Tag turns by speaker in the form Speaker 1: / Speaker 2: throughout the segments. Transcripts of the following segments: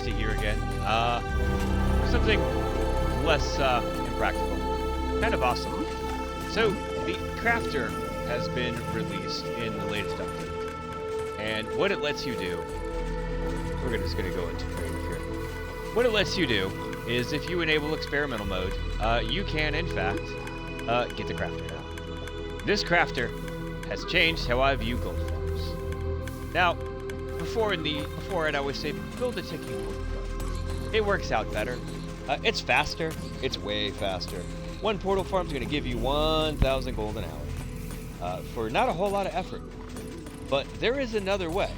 Speaker 1: to here again. Something less impractical. Kind of awesome. So, the Crafter has been released in the latest update. And what it lets you do, we're just going to go into creative here. What it lets you do is if you enable experimental mode, you can, in fact, get the Crafter now. This Crafter has changed how I view gold farms. Now, before I'd always say, build a ticking gold farm. It works out better. It's faster. It's way faster. One portal farm is going to give you 1,000 gold an hour for not a whole lot of effort. But there is another way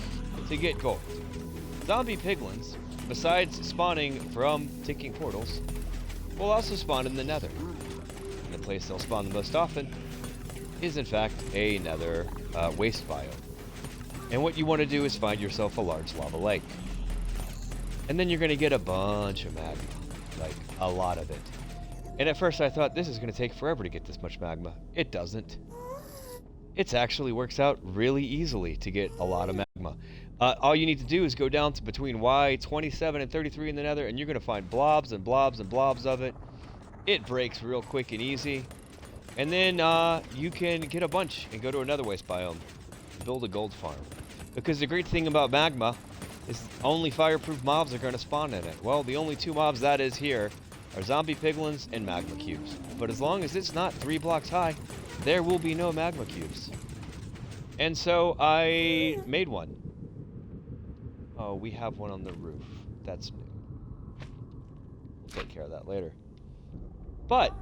Speaker 1: to get gold. Zombie piglins, besides spawning from ticking portals, will also spawn in the Nether. And the place they'll spawn the most often is, in fact, a Nether waste biome. And what you want to do is find yourself a large lava lake. And then you're going to get a bunch of magma. Like, a lot of it. And at first I thought, this is going to take forever to get this much magma. It doesn't. It actually works out really easily to get a lot of magma. All you need to do is go down to between Y27 and 33 in the Nether, and you're going to find blobs and blobs and blobs of it. It breaks real quick and easy. And then you can get a bunch and go to another waste biome. Build a gold farm. Because the great thing about magma is only fireproof mobs are going to spawn in it. Well, the only two mobs that is here are zombie piglins and magma cubes. But as long as it's not 3 blocks high, there will be no magma cubes. And so I made one. Oh, we have one on the roof. That's new. We'll take care of that later. But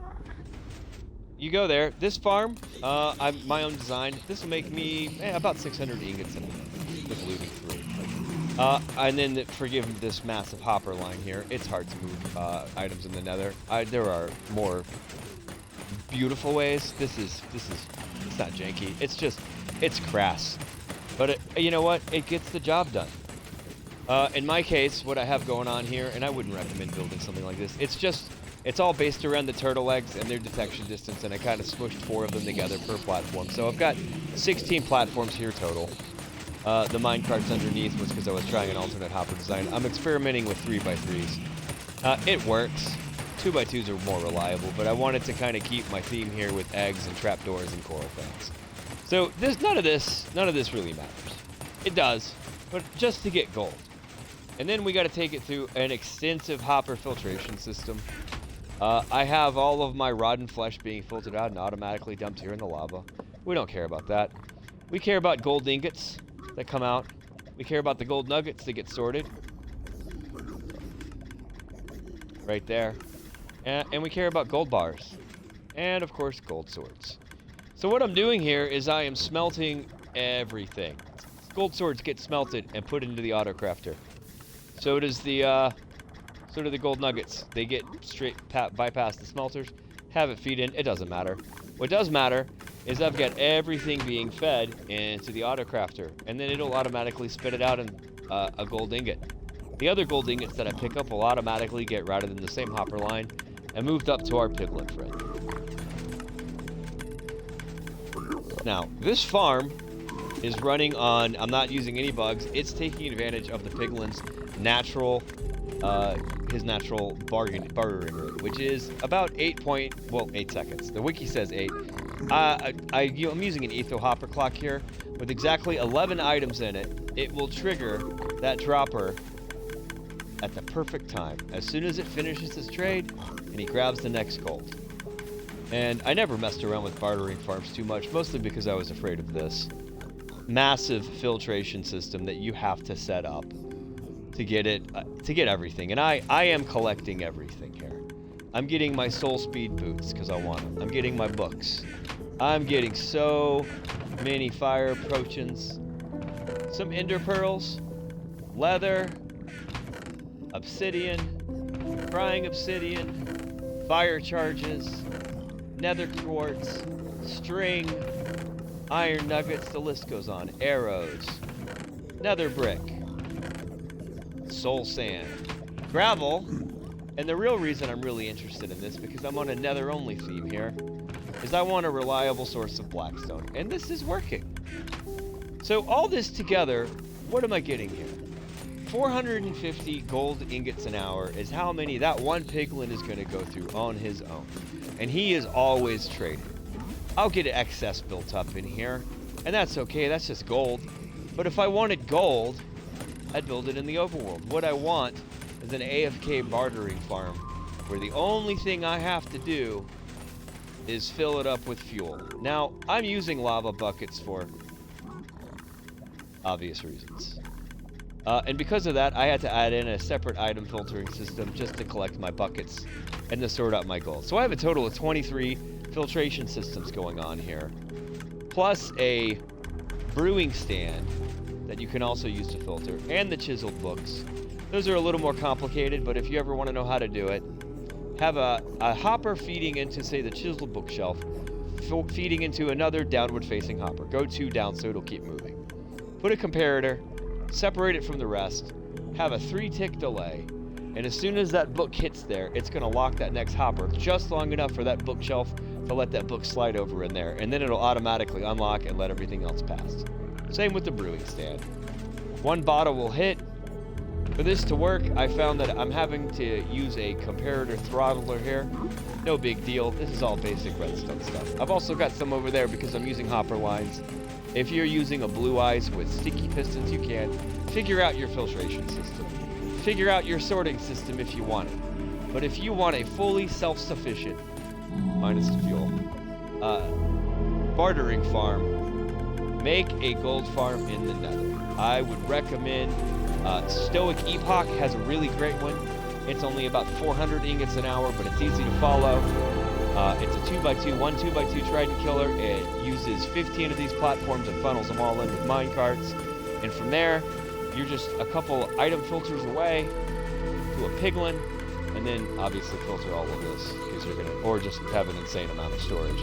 Speaker 1: you go there. This farm, I'm my own design. This will make me about 600 ingots in with looting through. And then forgive this massive hopper line here. It's hard to move items in the Nether. There are more beautiful ways. This is it's not janky. It's crass. But you know what? It gets the job done. In my case, what I have going on here, and I wouldn't recommend building something like this. It's all based around the turtle eggs and their detection distance, and I kind of smushed 4 of them together per platform. So I've got 16 platforms here total. The minecarts underneath was because I was trying an alternate hopper design. I'm experimenting with 3x3s. It works. 2x2s are more reliable, but I wanted to kind of keep my theme here with eggs and trapdoors and coral fans. So none of this really matters. It does, but just to get gold. And then we got to take it through an extensive hopper filtration system. I have all of my rotten flesh being filtered out and automatically dumped here in the lava. We don't care about that. We care about gold ingots that come out. We care about the gold nuggets that get sorted. Right there. And we care about gold bars. And, of course, gold swords. So what I'm doing here is I am smelting everything. Gold swords get smelted and put into the auto crafter. So do the gold nuggets. They get straight bypass the smelters, have it feed in. It doesn't matter. What does matter is I've got everything being fed into the auto crafter, and then it'll automatically spit it out in a gold ingot. The other gold ingots that I pick up will automatically get routed in the same hopper line and moved up to our piglin friend. Now, this farm is running on, I'm not using any bugs, it's taking advantage of the piglin's natural bartering rate, which is about 8 seconds. The wiki says 8. I'm using an etho hopper clock here with exactly 11 items in it. It will trigger that dropper at the perfect time, as soon as it finishes its trade and he grabs the next gold. And I never messed around with bartering farms too much, mostly because I was afraid of this massive filtration system that you have to set up to get everything. And I am collecting everything here. I'm getting my soul speed boots because I want them. I'm getting my books. I'm getting so many fire potions, some ender pearls, leather, obsidian, crying obsidian, fire charges, nether quartz, string, iron nuggets, the list goes on, arrows, nether brick, soul sand, gravel, and the real reason I'm really interested in this, because I'm on a nether only theme here, is I want a reliable source of blackstone, and this is working. So all this together, what am I getting here?
Speaker 2: 450 gold ingots an hour is how many that one piglin is going to go through on his own. And he is always trading. I'll get excess built up in here, and that's okay, that's just gold. But if I wanted gold, I'd build it in the overworld. What I want is an AFK bartering farm, where the only thing I have to do is fill it up with fuel. Now, I'm using lava buckets for obvious reasons. And because of that, I had to add in a separate item filtering system just to collect my buckets and to sort out my gold. So I have a total of 23 filtration systems going on here, plus a brewing stand that you can also use to filter, and the chiseled books. Those are a little more complicated, but if you ever want to know how to do it, have a hopper feeding into, say, the chiseled bookshelf, feeding into another downward-facing hopper. Go 2 down so it'll keep moving. Put a comparator, separate it from the rest, have a 3-tick delay, and as soon as that book hits there, it's going to lock that next hopper just long enough for that bookshelf to let that book slide over in there, and then it'll automatically unlock and let everything else pass. Same with the brewing stand. One bottle will hit. For this to work, I found that I'm having to use a comparator throttler here. No big deal. This is all basic redstone stuff. I've also got some over there because I'm using hopper lines. If you're using a blue eyes with sticky pistons, you can. Figure out your filtration system. Figure out your sorting system if you want it. But if you want a fully self-sufficient, minus the fuel, bartering farm, make a gold farm in the Nether. I would recommend Stoic Epoch has a really great one. It's only about 400 ingots an hour, but it's easy to follow. It's a 2x2, 2x2 trident killer. It uses 15 of these platforms and funnels them all in with mine carts. And from there, you're just a couple item filters away to a piglin, and then obviously filter all of this because you're gonna, or just have an insane amount of storage.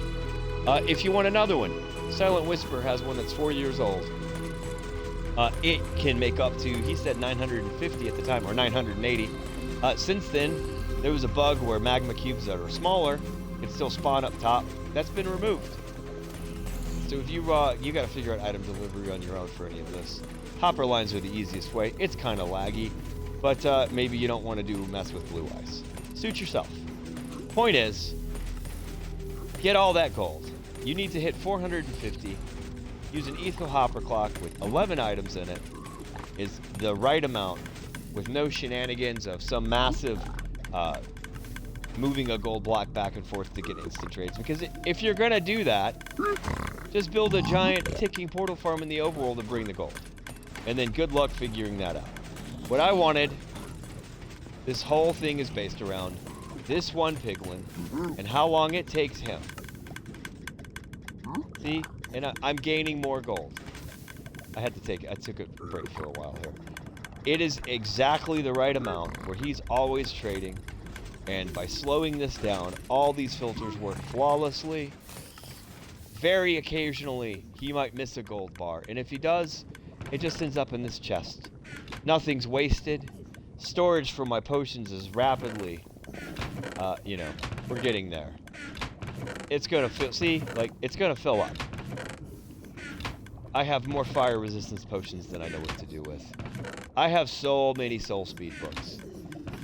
Speaker 2: If you want another one, Silent Whisper has one that's 4 years old. It can make up to, he said 950 at the time, or 980. Since then, there was a bug where magma cubes that are smaller can still spawn up top. That's been removed. So if you got to figure out item delivery on your own for any of this. Hopper lines are the easiest way. It's kind of laggy, but maybe you don't want to mess with blue eyes. Suit yourself. Point is, get all that gold. You need to hit 450. Use an Ethel hopper clock with 11 items in it is the right amount, with no shenanigans of some massive moving a gold block back and forth to get instant trades. Because if you're gonna do that, just build a giant ticking portal farm in the overworld to bring the gold, and then good luck figuring that out. What I wanted, this whole thing is based around this one piglin and how long it takes him. See? And I'm gaining more gold. I took a break for a while here. It is exactly the right amount where he's always trading. And by slowing this down, all these filters work flawlessly. Very occasionally, he might miss a gold bar. And if he does, it just ends up in this chest. Nothing's wasted. Storage for my potions is rapidly, we're getting there. It's gonna it's gonna fill up. I have more fire resistance potions than I know what to do with. I have so many soul speed books.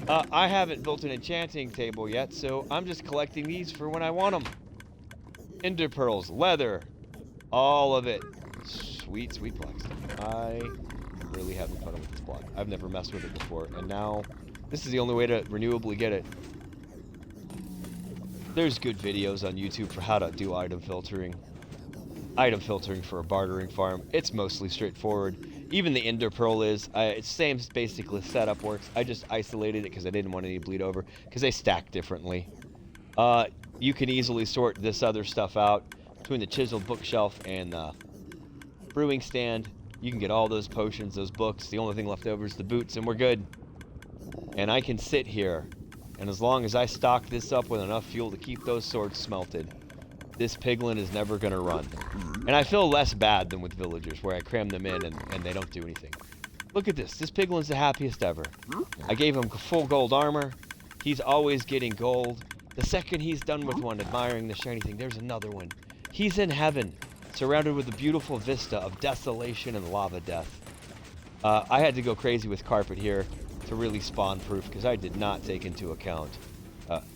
Speaker 2: I haven't built an enchanting table yet, so I'm just collecting these for when I want them. Ender pearls, leather, all of it. Sweet, sweet blackstone. I'm really having fun with this block. I've never messed with it before, and now this is the only way to renewably get it. There's good videos on YouTube for how to do item filtering. Item filtering for a bartering farm. It's mostly straightforward. Even the Ender Pearl is. It's same basically setup works. I just isolated it because I didn't want any bleed over because they stack differently. You can easily sort this other stuff out between the chiseled bookshelf and the brewing stand. You can get all those potions, those books. The only thing left over is the boots, and we're good. And I can sit here, and as long as I stock this up with enough fuel to keep those swords smelted, this piglin is never going to run. And I feel less bad than with villagers, where I cram them in and they don't do anything. Look at this. This piglin's the happiest ever. I gave him full gold armor. He's always getting gold. The second he's done with one, admiring the shiny thing, there's another one. He's in heaven, surrounded with a beautiful vista of desolation and lava death. I had to go crazy with carpet here to really spawn proof because I did not take into account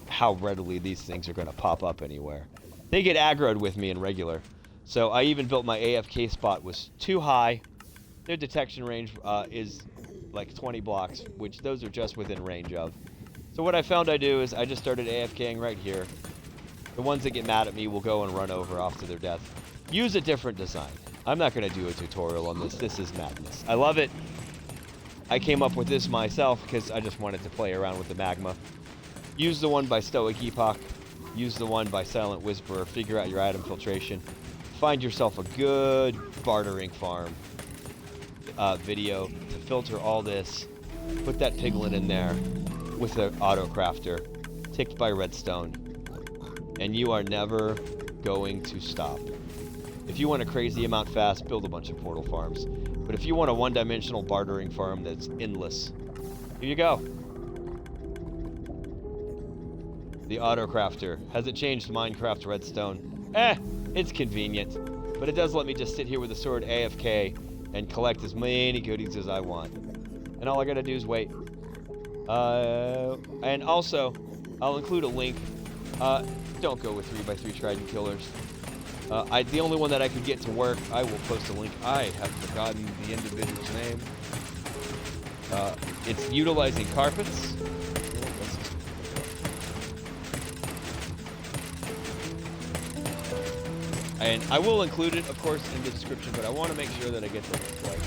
Speaker 2: how readily these things are going to pop up anywhere. They get aggroed with me in regular. So I even built my AFK spot was too high. Their detection range is like 20 blocks, which those are just within range of. So what I found I do is I just started AFKing right here. The ones that get mad at me will go and run over off to their death. Use a different design. I'm not going to do a tutorial on this. This is madness. I love it. I came up with this myself because I just wanted to play around with the magma. Use the one by Stoic Epoch. Use the one by Silent Whisperer. Figure out your item filtration. Find yourself a good bartering farm video to filter all this. Put that piglin in there with the auto crafter, ticked by redstone, and you are never going to stop. If you want a crazy amount fast, build a bunch of portal farms. But if you want a one-dimensional bartering farm that's endless, here you go. The auto crafter. Has it changed Minecraft redstone? It's convenient. But it does let me just sit here with a sword AFK and collect as many goodies as I want. And all I gotta do is wait. And also, I'll include a link. Don't go with 3x3 trident killers. The only one that I could get to work, I will post a link. I have forgotten the individual's name. It's utilizing carpets. And I will include it, of course, in the description, but I want to make sure that I get the link right.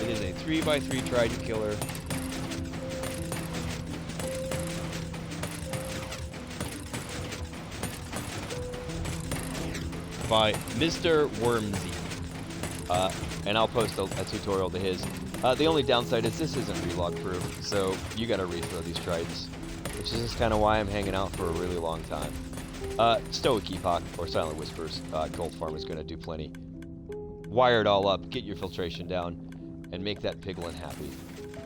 Speaker 2: It is a 3x3 trident killer. By Mr. Wormsy. And I'll post a tutorial to his. The only downside is this isn't relog proof, so you gotta rethrow these tridents, which is just kind of why I'm hanging out for a really long time. Stoic Epoch or Silent Whispers gold farm is gonna do plenty. Wire it all up, get your filtration down, and make that piglin happy,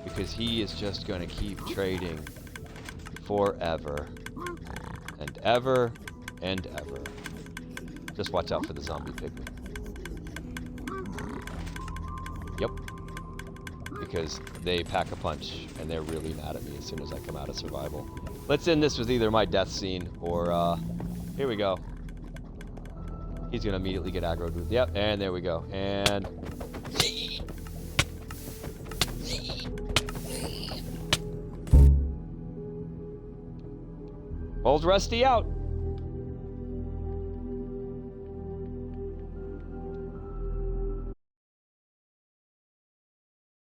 Speaker 2: because he is just gonna keep trading forever and ever and ever. Just watch out for the zombie piglin. Yep. Because they pack a punch, and they're really mad at me as soon as I come out of survival. Let's end this with either my death scene, or, here we go. He's gonna immediately get aggroed with, yep, and there we go. And... Old Rusty out!